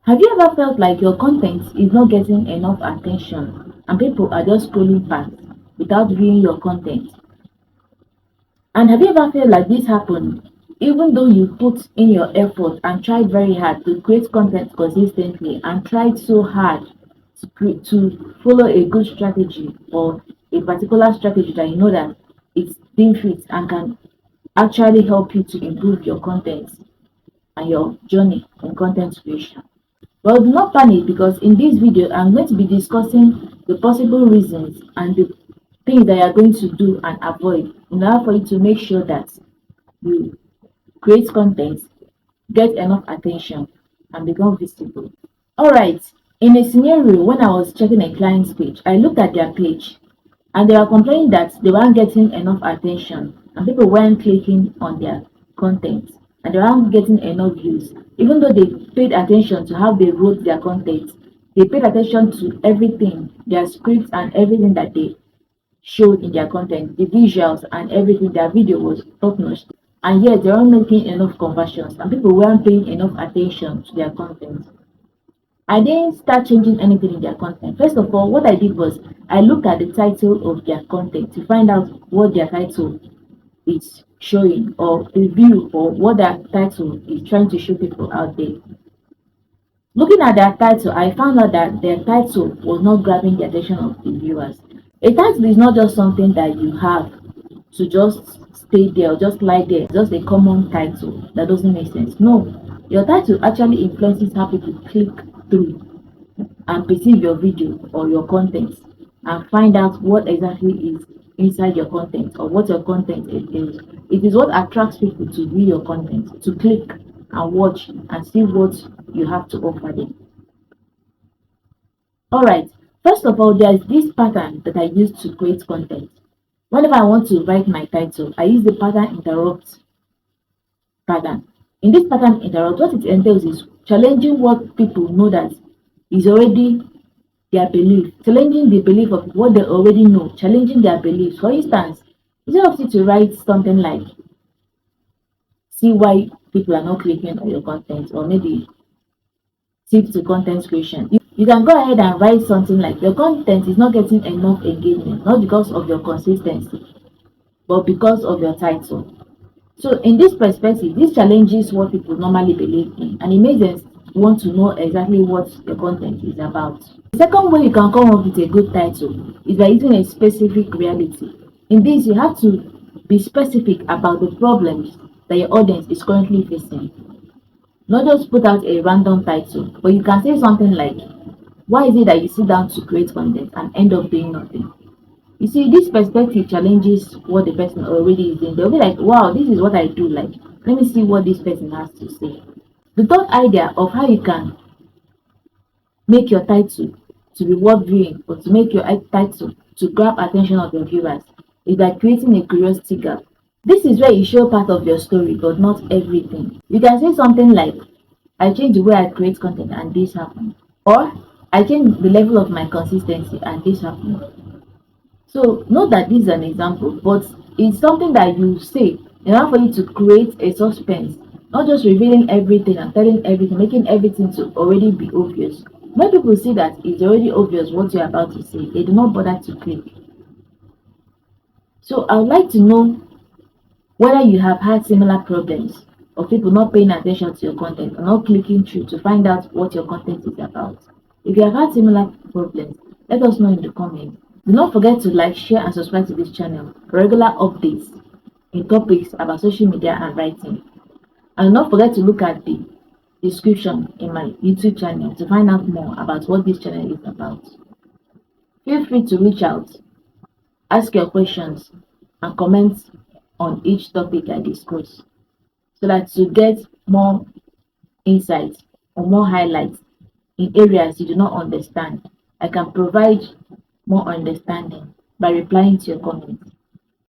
Have you ever felt like your content is not getting enough attention and people are just scrolling past without viewing your content? And have you ever felt like this happened even though you put in your effort and tried very hard to create content consistently and tried so hard to follow a good strategy or a particular strategy that you know that it's being fit and can actually help you to improve your content and your journey in content creation? Well, do not panic because in this video, I'm going to be discussing the possible reasons and the things that you are going to do and avoid in order for you to make sure that you create content, get enough attention, and become visible. Alright, in a scenario when I was checking a client's page, I looked at their page and they were complaining that they weren't getting enough attention and people weren't clicking on their content and they weren't getting enough views. Even though they paid attention to how they wrote their content, they paid attention to everything, their scripts and everything that they showed in their content, the visuals and everything, their video was top notch. And yet they weren't making enough conversions and people weren't paying enough attention to their content. I didn't start changing anything in their content. First of all, what I did was I looked at the title of their content to find out what their title is showing or the view or what their title is trying to show people out there. Looking at their title, I found out that their title was not grabbing the attention of the viewers. A title is not just something that you have to just stay there or just lie there, just a common title that doesn't make sense. No, your title actually influences how people click through and perceive your video or your content and find out what exactly is inside your content or what your content is. It is what attracts people to view your content, to click and watch and see what you have to offer them. Alright, first of all, there's this pattern that I use to create content. Whenever I want to write my title, I use the pattern interrupt pattern. In this pattern interrupt, what it entails is challenging what people know that is already their belief, challenging the belief of what they already know, challenging their beliefs. For instance, instead of you to write something like see why people are not clicking on your content or maybe tips to content creation, you can go ahead and write something like your content is not getting enough engagement, not because of your consistency, but because of your title. So in this perspective, this challenges what people normally believe in and it makes them want to know exactly what your content is about. The second way you can come up with a good title is by using a specific reality. In this, you have to be specific about the problems that your audience is currently facing. Not just put out a random title, but you can say something like, why is it that you sit down to create content and end up doing nothing? You see, this perspective challenges what the person already is doing. They'll be like, wow, this is what I do. Like, let me see what this person has to say. The third idea of how you can make your title to be worth viewing or to make your title to grab attention of your viewers is by creating a curiosity gap. This is where you show part of your story but not everything. You can say something like, I changed the way I create content and this happened. Or I changed the level of my consistency and this happened. So note that this is an example, but it's something that you say in order for you to create a suspense, not just revealing everything and telling everything, making everything to already be obvious. When people see that it's already obvious what you're about to say, they do not bother to click. So I would like to know whether you have had similar problems of people not paying attention to your content or not clicking through to find out what your content is about. If you have had similar problems, let us know in the comments. Do not forget to like, share and subscribe to this channel for regular updates in topics about social media and writing. And do not forget to look at the description in my YouTube channel to find out more about what this channel is about. Feel free to reach out, ask your questions and comment on each topic I discuss so that you get more insights or more highlights in areas you do not understand. I can provide more understanding by replying to your comments.